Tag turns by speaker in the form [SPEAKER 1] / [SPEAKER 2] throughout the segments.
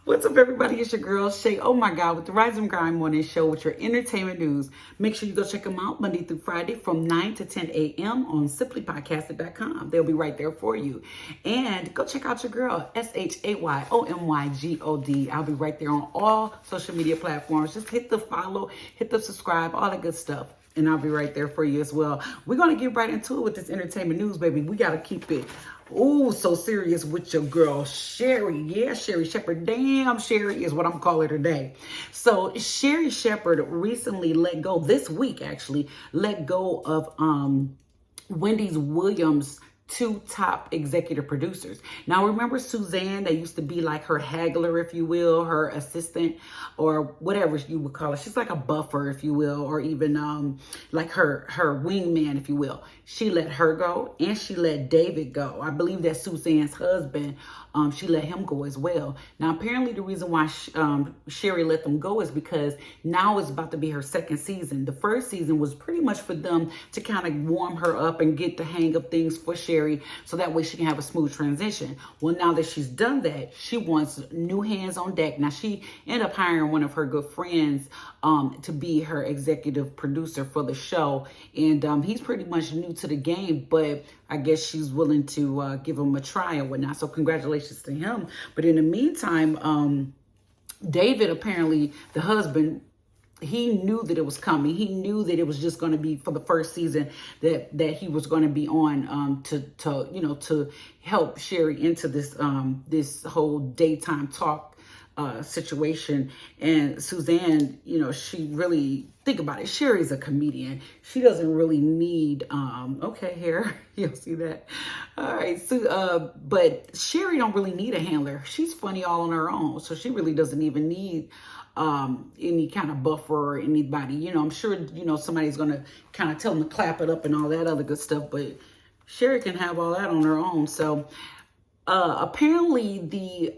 [SPEAKER 1] What's up, everybody? It's your girl, Shay. Oh my God, with the Rise and Grind Morning Show with your entertainment news. Make sure you go check them out Monday through Friday from 9 to 10 a.m. on simplypodcasted.com. They'll be right there for you. And go check out your girl, SHAYOMYGOD. I'll be right there on all social media platforms. Just hit the follow, hit the subscribe, all that good stuff. And I'll be right there for you as well. We're going to get right into it with this entertainment news, baby. We got to keep it, so serious with your girl, Sherri. Yeah, Sherri Shepherd. Damn, Sherri is what I'm calling her today. So Sherri Shepherd recently let go, this week actually, let go of Wendy Williams' two top executive producers. Now, remember Suzanne, that used to be like her haggler, if you will, her assistant, or whatever you would call it. She's like a buffer, if you will, or even like her wingman, if you will. She let her go, and she let David go. I believe that Suzanne's husband, she let him go as well. Now, apparently the reason why Sherri let them go is because now it's about to be her second season. The first season was pretty much for them to kind of warm her up and get the hang of things for Sherri, so that way she can have a smooth transition. Well, now that she's done that, she wants new hands on deck. Now, she ended up hiring one of her good friends to be her executive producer for the show. And he's pretty much new to the game, but I guess she's willing to give him a try and whatnot. So congratulations to him. But in the meantime, David, apparently the husband, he knew that it was coming. He knew that it was just going to be for the first season that he was going to be on to help Sherri into this this whole daytime talk situation. And Suzanne, she really, think about it, Sherri's a comedian. She doesn't really need okay, here you'll see that. All right, so but Sherri don't really need a handler. She's funny all on her own, so she really doesn't even need any kind of buffer or anybody. I'm sure somebody's gonna kind of tell them to clap it up and all that other good stuff, but Sherri can have all that on her own. So apparently the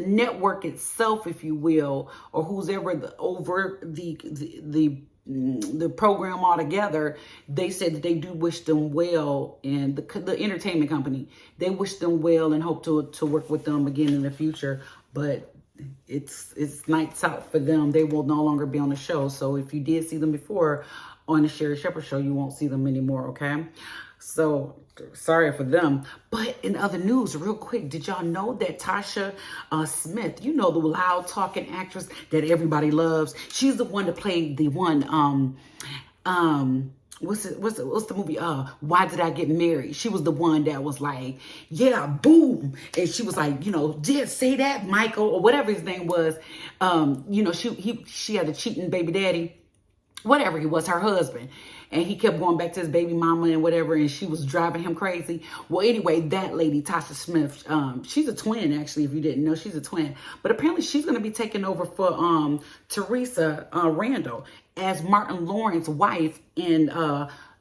[SPEAKER 1] network itself, if you will, or who's ever over the program altogether, they said that they do wish them well, and the entertainment company, they wish them well and hope to work with them again in the future. But it's nights out for them. They will no longer be on the show. So if you did see them before on the Sherri Shepherd show, you won't see them anymore, okay? So sorry for them. But in other news, real quick, did y'all know that Tasha Smith, the loud talking actress that everybody loves, she's the one that played the one, what's the movie? Why Did I Get Married? She was the one that was like, yeah, boom. And she was like, did say that, Michael, or whatever his name was. She had a cheating baby daddy, whatever he was, her husband. And he kept going back to his baby mama and whatever, and she was driving him crazy. Well, anyway, that lady, Tasha Smith, she's a twin, actually, if you didn't know, she's a twin. But apparently she's going to be taking over for Teresa Randall as Martin Lawrence's wife in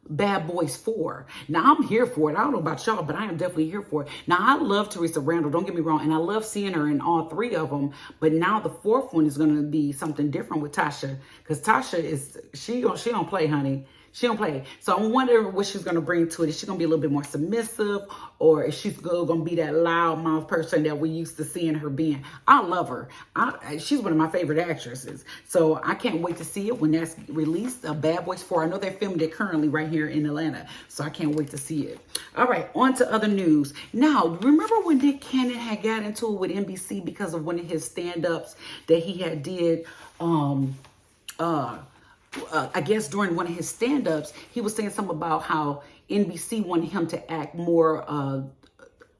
[SPEAKER 1] Bad Boys 4. Now, I'm here for it. I don't know about y'all, but I am definitely here for it. Now, I love Teresa Randall, don't get me wrong, and I love seeing her in all three of them. But now the fourth one is going to be something different with Tasha, because Tasha she don't play, honey. She don't play. So I'm wondering what she's going to bring to it. Is she going to be a little bit more submissive, or is she going to be that loudmouth person that we used to seeing her being? I love her. She's one of my favorite actresses. So I can't wait to see it when that's released, Bad Boys 4. I know they're filming it currently right here in Atlanta, so I can't wait to see it. All right, on to other news. Now, remember when Nick Cannon had got into it with NBC because of one of his stand-ups that he had did, I guess during one of his stand-ups, he was saying something about how NBC wanted him to act more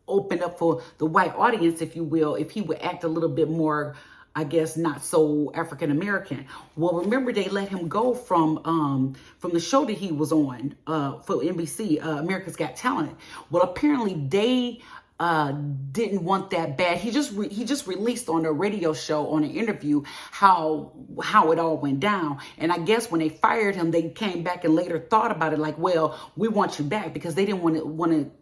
[SPEAKER 1] open up for the white audience, if you will, if he would act a little bit more, I guess, not so African-American. Well, remember, they let him go from the show that he was on for NBC, America's Got Talent. Well, apparently they didn't want that bad. He just released on a radio show, on an interview, how it all went down. And I guess when they fired him, they came back and later thought about it like, well, we want you back, because they didn't want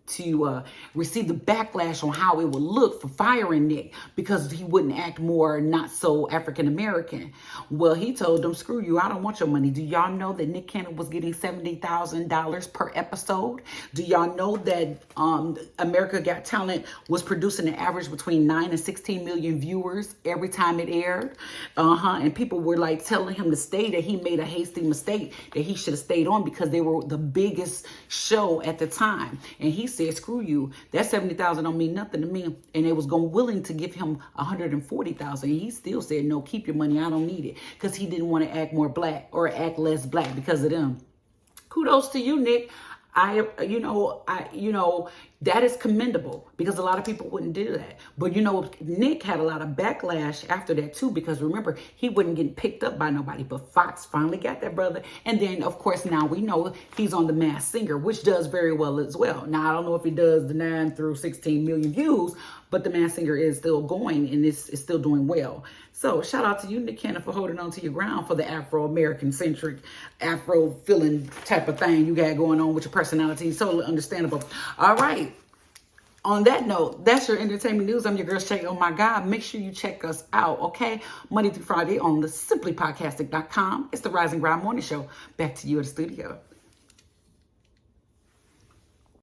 [SPEAKER 1] receive the backlash on how it would look for firing Nick because he wouldn't act more not so African American. Well, he told them, screw you, I don't want your money. Do y'all know that Nick Cannon was getting $70,000 per episode? Do y'all know that America Got Talent was producing an average between 9 and 16 million viewers every time it aired? And people were like telling him to stay, that he made a hasty mistake, that he should have stayed on because they were the biggest show at the time. And he said, screw you, that 70,000 don't mean nothing to me. And they was willing to give him 140,000. He still said, no, keep your money, I don't need it, because he didn't want to act more black or act less black because of them. Kudos to you, Nick. That is commendable because a lot of people wouldn't do that. But, Nick had a lot of backlash after that, too, because remember, he wasn't getting picked up by nobody. But Fox finally got that brother. And then, of course, now we know he's on The Masked Singer, which does very well as well. Now, I don't know if he does the 9 through 16 million views, but The Masked Singer is still going and is still doing well. So shout out to you, Nick Cannon, for holding on to your ground for the Afro-American centric, Afro-feeling type of thing you got going on with your personality. Totally understandable. All right. On that note, that's your entertainment news. I'm your girl, Shay. Oh my God. Make sure you check us out, okay? Monday through Friday on the simplypodcastic.com. It's the Rise and Grind Morning Show. Back to you at the studio.